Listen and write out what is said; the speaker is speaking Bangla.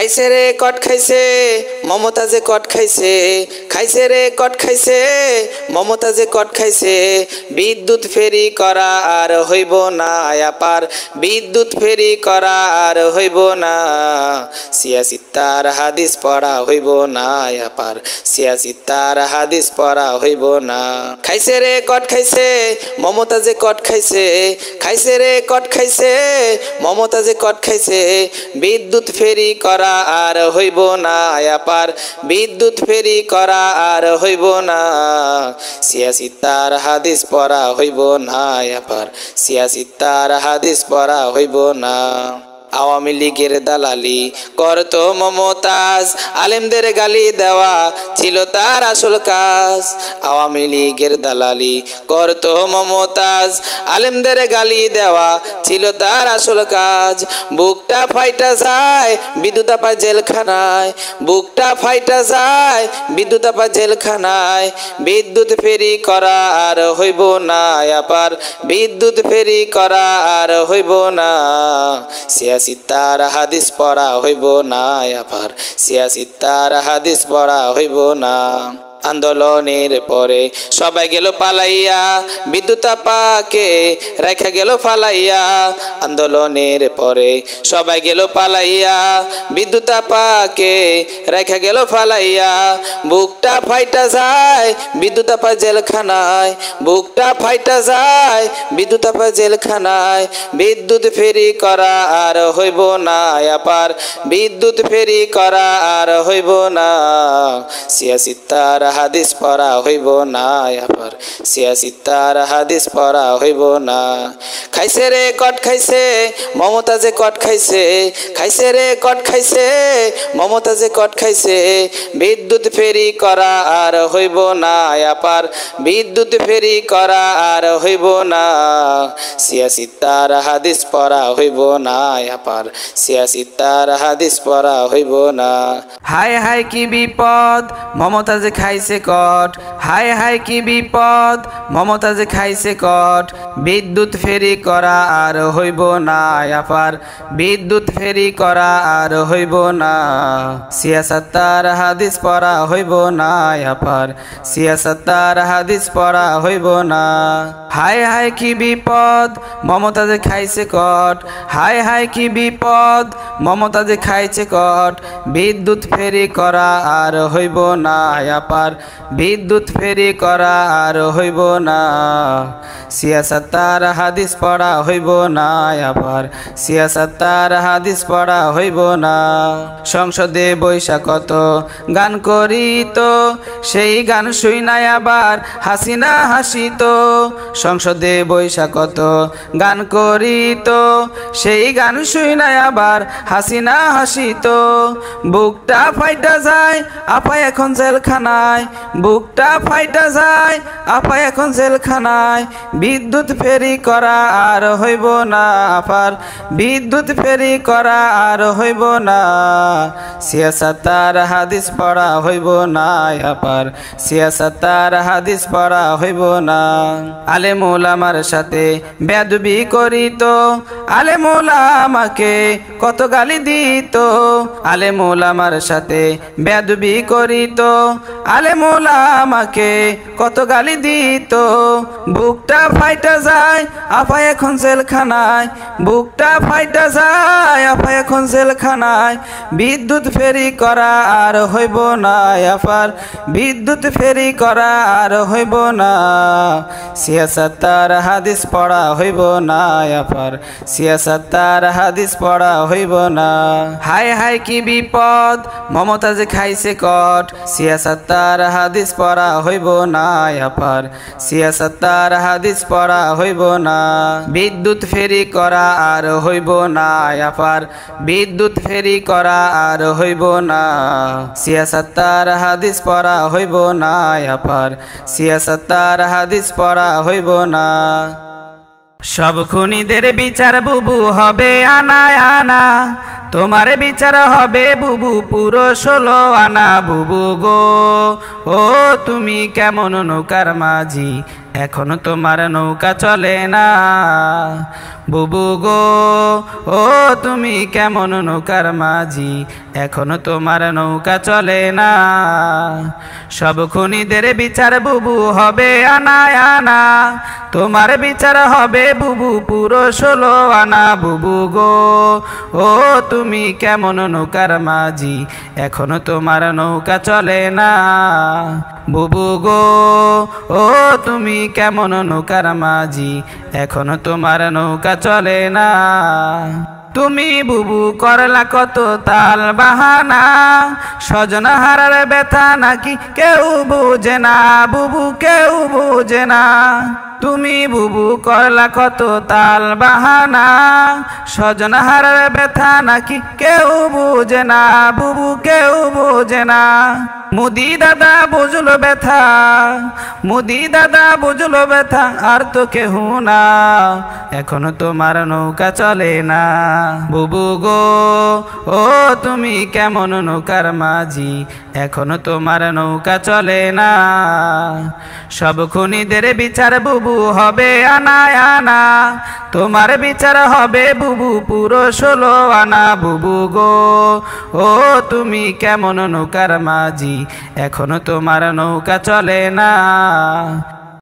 খাইছে রে কট খাইছে মমতাজে কট খাইছে, খাইছে রে কট খাইছে মমতাজে কট খাইছে। বিদ্যুৎ ফেরি করা আর হইব না আপার, বিদ্যুৎ ফেরি করা আর হইব না। সিয়াসিত্তার হাদিস পড়া হইব না আপার, সিয়াসিত্তার হাদিস পড়া হইব না। খাইছে রে কট খাইছে মমতাজে কট খাইছে, খাইছে রে কট খাইছে মমতাজে কট খাইছে। বিদ্যুৎ ফেরি করা আর হইব না আপার, বিদ্যুৎ ফেরি করা আর হইব না। সিয়াসিত্তার হাদিস পড়া হইব না আপার, সিয়াসিত্তার হাদিস পড়া হইব না। আওয়ামী লীগের দালালি করতো মমতাজ, আলেমদের গালি দেওয়া ছিল তার আসল কাজ। আওয়ামী লীগের দালালি করতো মমতাজ, আলেমদের গালি দেওয়া ছিল তার আসল কাজ। বুকটা ফাইটা যায় বিদ্যুৎ আপা জেলখানায়, বুকটা ফাইটা যায় বিদ্যুৎ আপা জেলখানায়। বিদ্যুৎ ফেরি করা আর হইব না আপার, বিদ্যুৎ ফেরি করা আর হইব না। সিয়াসিত্তার হাদিস পড়া হইব না আপার, সিয়াসিত্তার হাদিস পড়া হইব না। আন্দোলনের পরে সবাই গেল পালাইয়া, বিদ্যুৎ আপাকে রেখে গেল ফালাইয়া। আন্দোলনের পরে সবাই গেল পালাইয়া, বিদ্যুৎ আপাকে রেখে গেল ফালাইয়া। বুকটা ফাইটা যায় বিদ্যুৎ আপা জেলখানায়, বুকটা ফাইটা যায় বিদ্যুৎ আপা জেলখানায়। বিদ্যুৎ ফেরি করা আর হইব না আপার, বিদ্যুৎ ফেরি করা আর হইব না। সিয়াসিত্তার হাদিস পড়া হইব না আপার, সিয়াসিত্তার হাদিস পড়া হইব না। খাইছে রে কট খাইছে মমতাজে কট খাইছে, খাইছে রে কট খাইছে মমতাজে কট খাইছে। বিদ্যুৎ ফেরি করা আর হইব না আপার, বিদ্যুৎ ফেরি করা আর হইব না। সিয়াসিত্তার হাদিস পড়া হইব না আপার, সিয়াসিত্তার হাদিস পড়া হইব না। হায় হায় কি বিপদ মমতাজে খাইছে কট, হায় হায় কি বিপদ মমতাজে খাইছে কট। বিদ্যুৎ ফেরি করা আর হইব না আপার, বিদ্যুৎ ফেরি করা আর হইব না। সিয়াসিত্তার হাদিস পড়া হইব না আপার, সিয়াসিত্তার হাদিস পড়া হইব না। হায় হায় কি বিপদ মমতাজে খাইছে কট, হায় হায় কি বিপদ মমতাজে খাইছে কট। বিদ্যুৎ ফেরি করা আর হইব না আপার, বিদ্যুৎ ফেরি করা আর হইব না। সিয়াসিত্তার হাদিস পড়া হইব না আপার, সিয়াসিত্তার হাদিস পড়া হইব না। সংসদে বৈশা কত গান করিত, সেই গান শুইনাই আবার হাসিনা হাসিত। সংসদে বৈশা কত গান করিত, সেই গান শুইনাই আবার হাসিনা হাসিত। বুকটা ফাইটা যায় আপা এখন জেলখানায়, বুকটা ফাইটা যায় আপা এখন জেলখানায়। বিদ্যুৎ ফেরি করা আর হইব না আপার, বিদ্যুৎ ফেরি করা আর হইব না। সিয়াসিত্তার হাদিস পড়া হইব না আপার, সিয়াসিত্তার হাদিস পড়া হইব না। আলেম ওলামার সাথে বেয়াদবি করিত, আলেম ওলামাকে কত গালি দিত। আলেম ওলামার সাথে বেয়াদবি করিত, আলেম ওলামাকে কত গালি দিত। বুকটা ফাইটা যায় আপা এখন জেলখানায়, বুকটা ফাইটা যায় আপা এখন জেলখানায়। বিদ্যুৎ ফেরি করা আর হইব না আপার, বিদ্যুৎ ফেরি করা আর হইব না। সিয়াসিত্তার হাদিস পড়া হইব না আপার, সিয়াসিত্তার হাদিস পড়া হইব না। হায় হায় কি বিপদ মমতাজে খাইছে কট, সিয়াসিত্তার হাদিস পড়া হইব না আপার, সিয়াসিত্তার হাদিস পড়া হইব না। বিদ্যুৎ ফেরি করা আর হইব না আপার, বিদ্যুৎ ফেরি করা আর হইব না। সিয়াসিত্তার হাদিস পড়া হইব না আপার, সিয়াসিত্তার হাদিস পড়া হইব না। সব খুনিদের বিচার বুবু হবে আনা আনা, তোমার বিচার হবে বুবু পুরো 16 আনা বুবু গো। ও তুমি কেমন নৌকার মাঝি, এখনো তোমার নৌকা চলে না বুবু গো। ও তুমি কেমন নৌকার মাঝি, এখনো তোমার নৌকা চলে না। সব খুনিদের বিচার বুবু হবে আনা আনা, তোমার বিচার হবে বুবু পুরো 16 আনা বুবু গো। ও তুমি কেমন নৌকার মাঝি, এখনো তোমার নৌকা চলে না বুবু গো। ও তুমি কেমন নৌকার মাঝি, এখনো তোমার নৌকা চলে না। তুমি বুবু করলা কত তাল বাহানা, স্বজন হারার ব্যথা নাকি কেউ বোঝে না বুবু, কেউ বোঝে না। তুমি বুবু করলা কত তাল বাহানা, স্বজন হারার ব্যথা নাকি কেউ বোঝে না বুবু, কেউ বোঝে না। মুদি দাদা বুঝলো ব্যথা, মুদি দাদা বুঝলো ব্যথা, আর তো কেহ না, এখনো তোমার নৌকা চলে না বুবু গো। ও তুমি কেমন নৌকার মাঝি, এখনো তোমার নৌকা চলে না। সব খুনিদের বিচার বুবু হবে আনা আনা, তোমার বিচার হবে বুবু পুরো 16 আনা বুবু গো। ও তুমি কেমন নৌকার মাঝি, এখনো তোমার নৌকা চলে না।